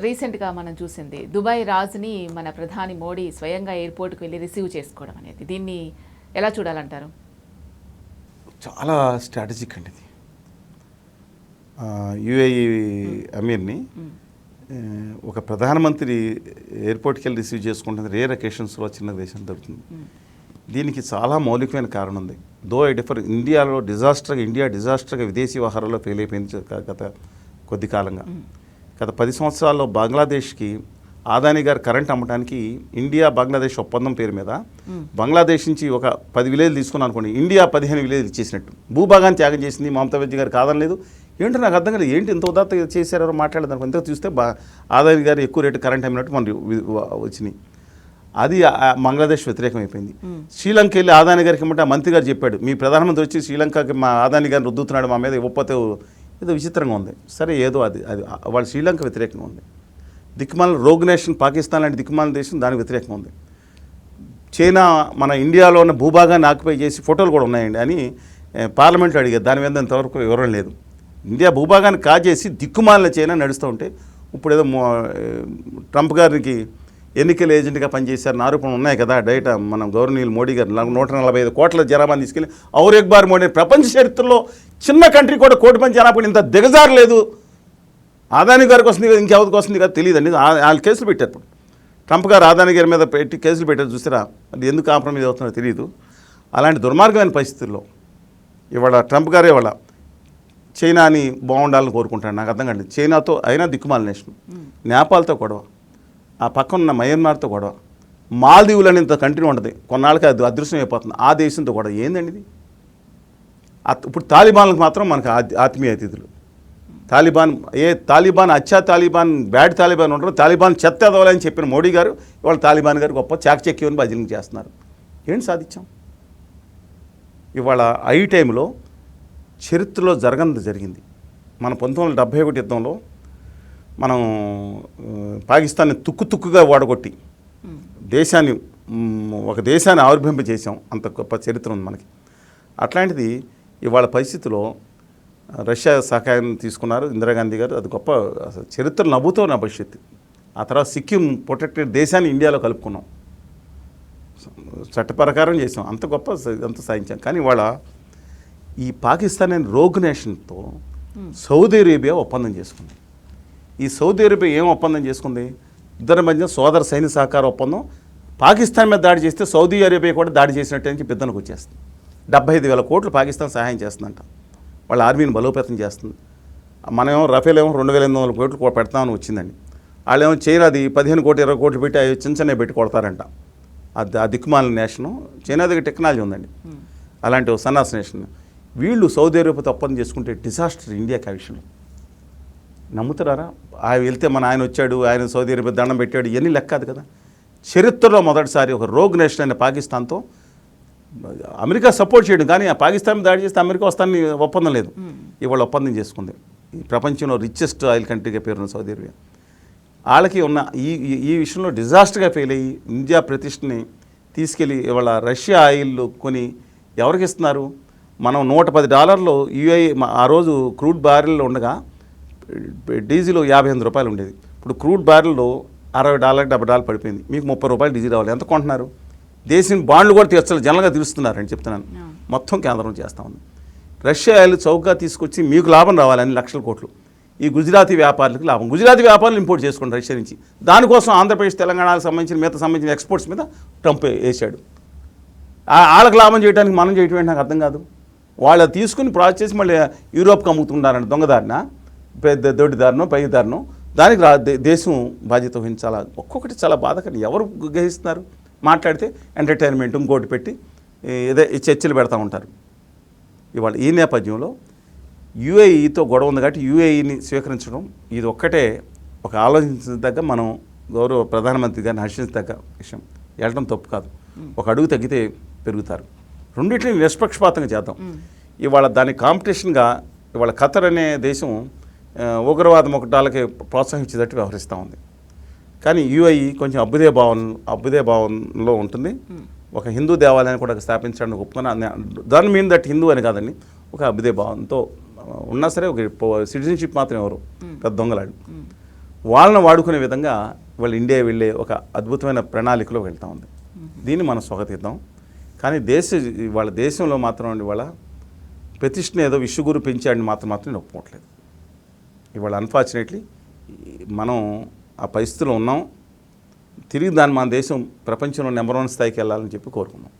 రీసెంట్గా మనం చూసింది దుబాయ్ రాజుని మన ప్రధాని మోడీ స్వయంగా ఎయిర్పోర్ట్కి వెళ్ళి రిసీవ్ చేసుకోవడం అనేది, దీన్ని ఎలా చూడాలంటారు? చాలా స్ట్రాటజిక్ అండి ఇది. యుఏఈ అమీర్ని ఒక ప్రధానమంత్రి ఎయిర్పోర్ట్కి వెళ్ళి రిసీవ్ చేసుకుంటుంది రేర్ అకేషన్స్లో చిన్న దేశం దొరుకుతుంది. దీనికి చాలా మౌలికమైన కారణం ఉంది. దో ఐ డిఫర్ ఇండియాలో ఇండియా డిజాస్టర్గా విదేశీ వ్యవహారాల్లో ఫెయిల్ అయిపోయింది గత కొద్ది కాలంగా. గత 10 సంవత్సరాల్లో బంగ్లాదేశ్కి ఆదాని గారు కరెంట్ అమ్మడానికి ఇండియా బంగ్లాదేశ్ ఒప్పందం పేరు మీద బంగ్లాదేశ్ నుంచి ఒక 10 విలేజ్లు తీసుకున్నాను అనుకోండి, ఇండియా 15 విలేజ్లు ఇచ్చేసినట్టు భూభాగాన్ని త్యాగం చేసింది. మమతా బెనర్జీ గారు కాదనలేదు. ఏంటో నాకు అర్థం కాలేదు, ఏంటి ఇంత ఉదాత్త చేశారో మాట్లాడదానికి. ఇంత చూస్తే ఆదాని గారు ఎక్కువ రేటు కరెంట్ అమ్మినట్టు మనకి వచ్చినాయి. అది బంగ్లాదేశ్ వ్యతిరేకం అయిపోయింది. శ్రీలంక వెళ్ళి ఆదాని గారికి ఇమ్మంటే ఆ మంత్రి గారు చెప్పాడు, మీ ప్రధానమంత్రి వచ్చి శ్రీలంకకి మా ఆదాని గారిని రుద్దుతున్నాడు మా మీద, ఇవ్వకపోతే ఏదో విచిత్రంగా ఉంది. సరే ఏదో అది వాళ్ళు శ్రీలంక వ్యతిరేకంగా ఉంది. దిక్కుమాల రోగ్ నేషన్ పాకిస్తాన్ లాంటి దిక్కుమాల దేశం దానికి వ్యతిరేకంగా ఉంది. చైనా మన ఇండియాలో ఉన్న భూభాగాన్ని ఆక్యుపై చేసి ఫోటోలు కూడా ఉన్నాయండి అని పార్లమెంట్లో అడిగారు. దాని మీద ఇంతవరకు వివరం లేదు. ఇండియా భూభాగాన్ని కాజేసి దిక్కుమాలిన చైనా నడుస్తూ ఉంటే ఇప్పుడు ఏదో ట్రంప్ గారికి ఎన్నికల ఏజెంట్గా పనిచేశారు ఆరోపణలు ఉన్నాయి కదా. డైరెక్ట్ మనం గవర్నీయులు మోడీ గారు 145 కోట్ల జనాభాని తీసుకెళ్ళి ఔరేక్ బార్ మోడీ ప్రపంచ చరిత్రలో చిన్న కంట్రీ కూడా 1 కోటి మంది జనాభా ఇంత దిగజారలేదు. ఆదాని గారికి వస్తుంది కదా, ఇంకెవరికి వస్తుంది కదా తెలియదండి. వాళ్ళు కేసులు పెట్టారు. ఇప్పుడు ట్రంప్ గారు ఆదాని గారి మీద పెట్టి కేసులు పెట్టారు. చూసారా, అది ఎందుకు కాంప్రమైజ్ అవుతుందో తెలియదు. అలాంటి దుర్మార్గమైన పరిస్థితుల్లో ఇవాళ ట్రంప్ గారే ఇవాళ చైనాని బాగుండాలని కోరుకుంటాడు. నాకు అర్థం కాదు. చైనాతో అయినా దిక్కుమాల నేషన్, నేపాల్తో గొడవ, ఆ పక్కన ఉన్న మయన్మార్తో గొడవ, మాల్దీవులు అనేంత కంట్రీ ఉంటుంది, కొన్నాళ్ళకి అది అదృశ్యం అయిపోతుంది. ఆ దేశంతో గొడవ ఏందండి ఇది? ఇప్పుడు తాలిబాన్లకు మాత్రం మనకు ఆత్మీయ అతిథులు. తాలిబాన్ అచ్చా తాలిబాన్ బ్యాడ్ తాలిబాన్ ఉంటారు, తాలిబాన్ చెత్త ఎదవాలని చెప్పిన మోడీ గారు ఇవాళ తాలిబాన్ గారు గొప్ప చాకచక్యం భజన చేస్తున్నారు. ఏంటి సాధించాం? ఇవాళ ఈ టైంలో చరిత్రలో జరగనిది జరిగింది. మన 1971 యుద్ధంలో మనం పాకిస్తాన్ని తుక్కుగా వాడగొట్టి ఒక దేశాన్ని ఆవిర్భింపజేసాం. అంత గొప్ప చరిత్ర ఉంది మనకి. అట్లాంటిది ఇవాళ పరిస్థితిలో రష్యా సహాయం తీసుకున్నారు ఇందిరాగాంధీ గారు. అది గొప్ప అసలు చరిత్ర నవ్వుతో నా భవిష్యత్తు. ఆ తర్వాత సిక్కిం ప్రొటెక్టెడ్ దేశాన్ని ఇండియాలో కలుపుకున్నాం, చట్ట ప్రకారం చేసాం. అంత గొప్ప అంత సాధించాం. కానీ ఇవాళ ఈ పాకిస్తాన్ అనే రోగ్ నేషన్తో సౌదీ అరేబియా ఒప్పందం చేసుకుంది. ఈ సౌదీ అరేబియా ఏం ఒప్పందం చేసుకుంది? ఇద్దరి మధ్య సోదర సైనిక సహకార ఒప్పందం. పాకిస్తాన్ మీద దాడి చేస్తే సౌదీ అరేబియా కూడా దాడి చేసినట్టు అని పెద్దలకు వచ్చేస్తుంది. 75,000 కోట్లు పాకిస్తాన్ సహాయం చేస్తుందంట. వాళ్ళ ఆర్మీని బలోపేతం చేస్తుంది. మనమేమో రఫేల్ ఏమో 2,800 కోట్లు పెడతామని వచ్చిందండి. వాళ్ళేమో చైనాది 15 కోట్లు 20 కోట్లు పెట్టి చిన్న పెట్టి కొడతారంట. ఆ దిక్కుమాలిన నేషను. చైనా దగ్గర టెక్నాలజీ ఉందండి. అలాంటి సన్నాస్ నేషన్ వీళ్ళు సౌదీ అరేబియాతో ఒప్పందం చేసుకుంటే డిజాస్టర్ ఇండియాకి ఆ విషయంలో. నమ్ముతారా? ఆయన వెళ్తే ఆయన వచ్చాడు, ఆయన సౌదీ అరేబియా దండం పెట్టాడు, ఇవన్నీ లెక్కదు కదా. చరిత్రలో మొదటిసారి ఒక రోగ్ నేషన్ అనే పాకిస్తాన్తో అమెరికా సపోర్ట్ చేయడం, కానీ ఆ పాకిస్తాన్ దాడి చేస్తే అమెరికా వస్తానని ఒప్పందం లేదు. ఇవాళ ఒప్పందం చేసుకుంది. ఈ ప్రపంచంలో రిచెస్ట్ ఆయిల్ కంట్రీగా పేరున్న సౌదీ అరేబియా. వాళ్ళకి ఉన్న ఈ విషయంలో డిజాస్టర్గా ఫెయిల్ అయ్యి ఇండియా ప్రతిష్టని తీసుకెళ్ళి ఇవాళ రష్యా ఆయిల్ కొని ఎవరికి ఇస్తున్నారు? మనం $110 యూఏఈ ఆ రోజు క్రూడ్ బ్యారెల్లో ఉండగా డీజిల్ $58 ఉండేది. ఇప్పుడు క్రూడ్ బ్యారెల్లో $60 $70 పడిపోయింది. మీకు $30 డీజిల్ రావాలి. ఎంత కొంటున్నారు? దేశం బాండ్లు కూడా తీర్చాలి, జనరల్గా తీరుస్తున్నారని చెప్తున్నాను. మొత్తం కేంద్రం చేస్తూ ఉంది. రష్యా ఆయిల్ చౌకగా తీసుకొచ్చి మీకు లాభం రావాలని లక్షల కోట్లు. ఈ గుజరాతీ వ్యాపారులకు లాభం. గుజరాతీ వ్యాపారులు ఇంపోర్ట్ చేసుకోండి రష్యా నుంచి. దానికోసం ఆంధ్రప్రదేశ్ తెలంగాణకు సంబంధించిన ఎక్స్పోర్ట్స్ మీద ట్రంప్ వేసాడు. వాళ్ళకి లాభం చేయడానికి మనం చేయటం నాకు అర్థం కాదు. వాళ్ళు తీసుకుని ప్రాసెస్ చేసి మళ్ళీ యూరోప్కి అమ్ముతున్నారంట. దొంగదారిన, పెద్ద దొడ్డిదారినో పైదారినో. దానికి దేశం బాధ్యత వహించాలా? ఒక్కొక్కటి చాలా బాధకరం. ఎవరు గ్రహిస్తున్నారు? మాట్లాడితే ఎంటర్టైన్మెంట్ ఇంకోటి పెట్టి ఏదో చర్చలు పెడతా ఉంటారు. ఇవాళ ఈ నేపథ్యంలో యూఏఈతో గొడవ ఉంది కాబట్టి యూఏఈని స్వీకరించడం ఇది ఒక్కటే ఒక ఆలోచించదగ్గ, మనం గౌరవ ప్రధానమంత్రి గారిని హర్షించదగ్గ విషయం. వెళ్ళడం తప్పు కాదు. ఒక అడుగు తగ్గితే పెరుగుతారు. రెండింటిని నిష్పక్షపాతంగా చేద్దాం. ఇవాళ దాని కాంపిటీషన్గా ఇవాళ ఖతర్ అనే దేశం ఉగ్రవాదం ఒకటాలకి ప్రోత్సహించేటట్టు వ్యవహరిస్తూ ఉంది. కానీ యూఐఈ కొంచెం అభ్యుదయ భావంలో ఉంటుంది. ఒక హిందూ దేవాలయాన్ని కూడా స్థాపించడానికి ఒప్పుకున్నా. దాని మీన్ దట్ హిందూ అని కాదండి, ఒక అభ్యుదయ భావంతో ఉన్నా సరే ఒక సిటిజన్షిప్ మాత్రం ఎవరు పెద్ద దొంగలాడు. వాళ్ళని వాడుకునే విధంగా వాళ్ళు ఇండియా వెళ్ళే ఒక అద్భుతమైన ప్రణాళికలో వెళ్తూ ఉంది. దీన్ని మనం స్వాగతిద్దాం. కానీ వాళ్ళ దేశంలో మాత్రం ఇవాళ ప్రతిష్టను ఏదో విశ్వగురు పెంచాడని మాత్రం నేను ఒప్పుకోవట్లేదు. ఇవాళ అన్ఫార్చునేట్లీ మనం ఆ పరిస్థితిలో ఉన్నాం. తిరిగి మన దేశం ప్రపంచంలో నెంబర్ 1 స్థాయికి వెళ్ళాలని చెప్పి కోరుకున్నాం.